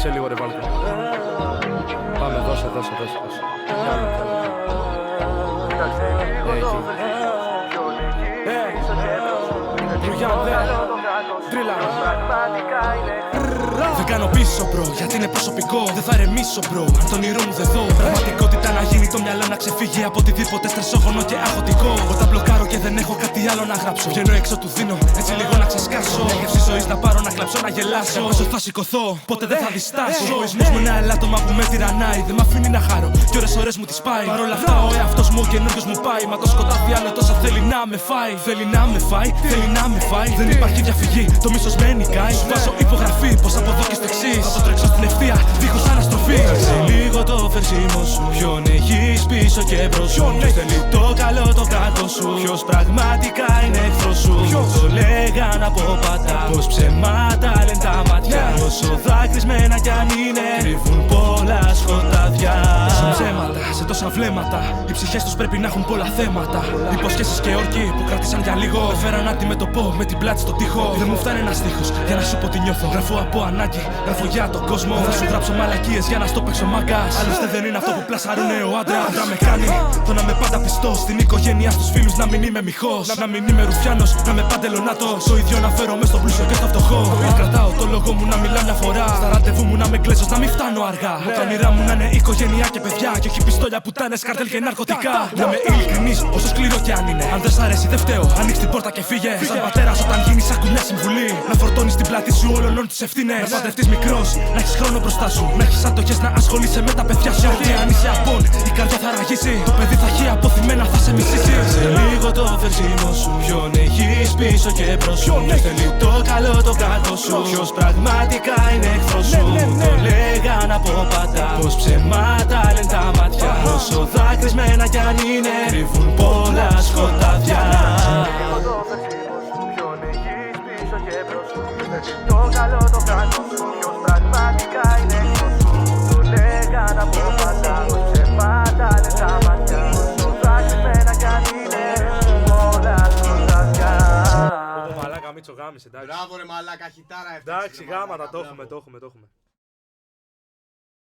Άνοιξε λίγο ρε Βάλκο. Πάμε, δώσε. Δεν κάνω πίσω, bro, γιατί είναι προσωπικό. Δεν θα ρεμίσω, bro, αν το όνειρό μου δεν δω. Πραγματικότητα να γίνει το μυαλό να ξεφύγει από οτιδήποτε στρεσόγονο και αγχωτικό. Όταν μπλοκάρω και δεν έχω κάτι άλλο να γράψω, βγαίνω έξω του δίνω, έτσι λίγο να ξεσκάσω. Μια γεύση ζωής να πάρω, να κλαψώ, να γελάσω. Όσο θα σηκωθώ, ποτέ δεν θα διστάσω. Ο εγωισμός μου είναι ένα ελάττωμα που με τυραννάει. Δεν μ' αφήνει να χαρώ, κι ώρες μου τη σπάει. Παρ' όλα αυτά, ο εαυτός μου ο καινούργιος μου πάει. Μα το σκοτάδι άλλο τόσα θέλει να με φάει. Θέλει να με φάει. Δεν υπάρχει διαφυγή, το μίσος με νικάει. Σου βάζω υπογραφή, πως από εδώ και στο εξής. Θα το τρέξω στην ευθεία, δίχως αναστροφή. Κάτσε λίγο το φερσίμο σου. Ποιον έχεις πίσω και μπρος σου. Ποιος θέλει το καλό, το κακό σου. Ποιος πραγματικά είναι εχθρός σου. Το λέγαν από πατά, πως ψεμάτα λένε τα μάτια. Όσο δάκρυσμένα κι αν είναι, κρύβουν πολλά σκοτάδια. Τόσα ψέματα, σε τόσα βλέμματα. Οι ψυχές τους πρέπει να έχουν πολλά θέματα. Υποσχέσεις και όρκοι που κράτησαν για λίγο. Με φέραν να αντιμετωπώ με την πλάτη στο τοίχο. Δεν μου φτάνει ένας στίχος για να σου πω τι νιώθω. Γράφω από ανάγκη, γράφω για τον κόσμο. Θα σου γράψω μαλακίες για να στο παίξω μάγκας. Άλλωστε δεν είναι αυτό που πλασαρούνε ο άντρας. Άντρα με κάνει το να με πάντα πιστός. Στην οικογένεια στους φίλους να μην είμαι μιχός. Να μην είμαι ρουφιάνος, να με παντελονάτος. Ο ίδιο να φέρω μες στο πλούσιο και στο φτωχό. Να κρατάω το λόγο μου να μιλάω μια φορά. Στα ραντεβού μου να με κλαίσω, να μην φτάνω αργά. Τα όνειρά μου να είναι οικογένεια και παιδιά. Και όχι πιστόλια, πουτάνες, καρτέλ και ναρκωτικά. Να είμαι ειλικρινής, όσο σκληρό κι αν είναι. Αν δεν σ' αρέσει, δεν φταίω. Ανοίξ την πόρτα και φύγε. Σαν πατέρας όταν γίνεις, άκου μια συμβουλή. Να φορτώνεις την πλάτη σου όλων τις ευθύνες. Να παντρευτείς μικρός, να έχεις χρόνο μπροστά σου. Να έχεις άτοχες να ασχολείσαι με τα παιδιά σου. Γιατί αν είσαι απόν, η καρδιά θα ραγίσει. Το παιδί θα έχει αποθυμένα, θα σε μισήσει. Σε λίγο το φερσίμο σου. Ποιον έχεις πίσω και μπρος σου. Ποιος θέλει το καλό, το κακό σου. Ποιος πραγματικά είναι εχθρός σου. Το λέγαν από πατά, πως ψεμάτα λένε τα μάτια. Όσο δάκρυσμένα κι αν είναι, κρύβουν πολλά σκοτάδια. Το καλό, το κακό σου. Ποιος πραγματικά είναι εχθρός σου. Το λέγαν από πάντα, πως ψεμάτα λένε τα μάτια. Όσο δάκρυσμένα κι αν είναι, όλα σκοτάδια. Μαλάκα Μίτσο γάμισε, εντάξει. Μπράβο ρε μαλάκα, χιτάρα. Εντάξει, γάματα, το έχουμε.